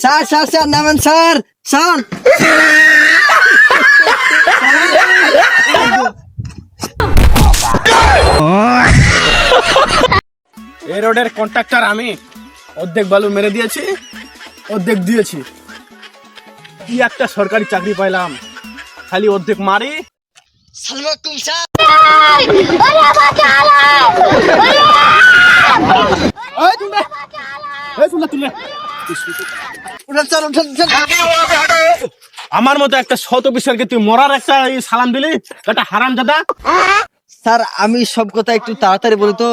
Sir sir sir নামেন sir sir. এই রোডের কন্ট্রাক্টর আমি। অর্ধেক বালু মেরে দিয়েছি, অর্ধেক দিয়েছি। কি একটা সরকারি চাকরি পাইলাম, খালি অর্ধেক মারি। সালামালাইকুম স্যার। উঠেন স্যার উঠেন উঠেন। আমার মতো একটা শত অফিসারকে তুই মরার একটা সালাম দিলি, একটা হারামজাদা। স্যার আমি সব কথা একটু তাড়াতাড়ি বলি তো,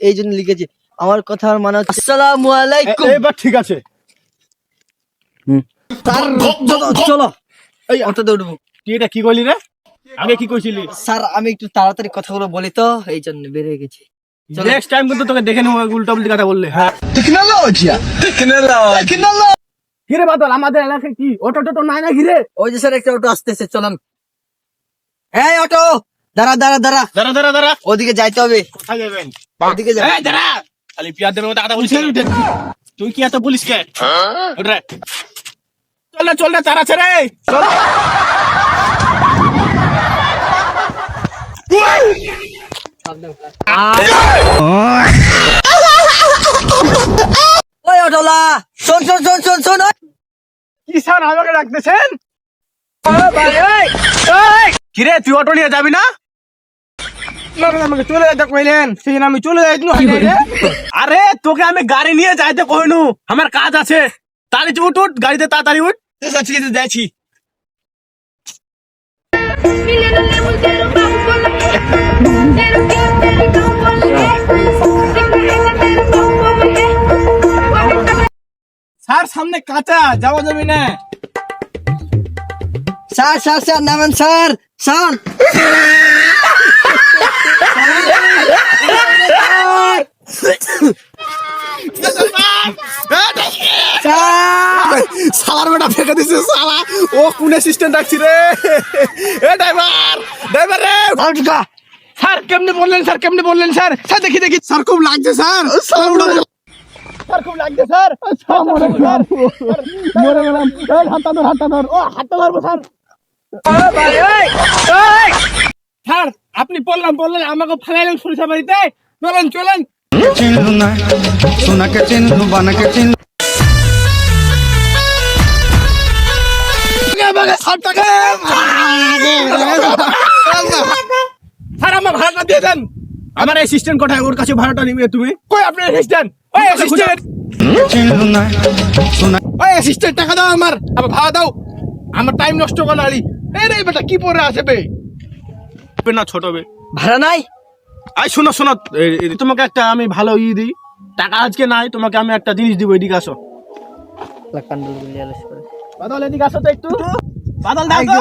এই জন্য লিখেছি। আমার কথার মানে হচ্ছে আসসালামু আলাইকুম। এবার ঠিক আছে। স্যার চলো এই অটোতে উঠবো। তুই এটা কি করলি রে? আগে কি কইছিলি? স্যার আমি একটু তাড়াতাড়ি কথাগুলো বলি তো, এই জন্য বের হয়ে গেছি। নেক্সট টাইম কিন্তু তোকে দেখে নেবো উল্টা উল্টি কথা বললে। হ্যাঁ কিরে বাদল, আমাদের এলাকায় কি অটো টোটো নাই না ঘিরে? ওই যে স্যার একটা অটো আসতেছে, চলেন। এই অটো দাঁড়া দাঁড়া দাঁড়া, দাঁড়া দাঁড়া দাঁড়া। ওদিকে যাইতে হবে, কোথায় যাবেন? ওদিকে যাবে। এই দাঁড়া, খালি পিয়াদের মতো কথা বলিস কেন? তুই কি এত বলিস কে? ওঠ রে। চল না চল না, তারা ছেড়ে চল। ওই অটোলা শোন শোন শোন শোন শোন। কি স্যার আমাকে ডাকতেছেন? কিরে তুই অটো নিয়ে যাবি না? আমাকে চলে যাইতে কইলেন, সেদিন আমি চলে যাইতু। আরে তোকে আমি গাড়ি নিয়ে যাইতে কইনু, আমার কাজ আছে। তাড়াতাড়ি উঠ উঠ, গাড়িতে তাড়াতাড়ি উঠ। ঠিক আছে যাচ্ছি। স্যার সামনে কাঁচা, যাওয়া যাবে না। স্যার স্যার স্যার নামেন স্যার স্যার। সালার বেটা ফেঁকে দিছে সালা। ও কোন অ্যাসিস্ট্যান্ট ডাকছি রে? এ ড্রাইভার ড্রাইভার রে। স্যার কেমনে বললেন স্যার, কেমনে বললেন স্যার? স্যার দেখি দেখি, স্যার খুব লাগছে স্যার। স্যার খুব লাগছে স্যার। মরে গেলাম। হাতটা ধর হাতটা ধর। ও হাতটা ধরবো স্যার। স্যার আপনি বললেন আমাকে ফালাইলেন সরিষা বাড়িতে। চলেন চলেন। चिन्हू ना सोना के चिन्हू बना के चिन्हू স্যার আমার ভাড়াটা দিয়ে দেন। আমার অ্যাসিস্ট্যান্ট কোথায়? ওর কাছে ভাড়াটা নিবে তুমি। কই আপনার অ্যাসিস্ট্যান্ট? ওই অ্যাসিস্ট্যান্ট, चिन्हू ना सोना ওই অ্যাসিস্ট্যান্ট টাকা দাও আমার ভাড়া দাও। আমার টাইম নষ্ট করালি। এই রে বেটা কি পরে আছে বে? না ছোট বে, ভাড়া নাই? আই শোনো শোনো, তোমাকে একটা আমি ভালো দিই। টাকা আজকে নাই, তোমাকে আমি একটা জিনিস দিব। এদিকে আসো বাদল, এদিকে আসো তো একটু। বাদল দাও তো।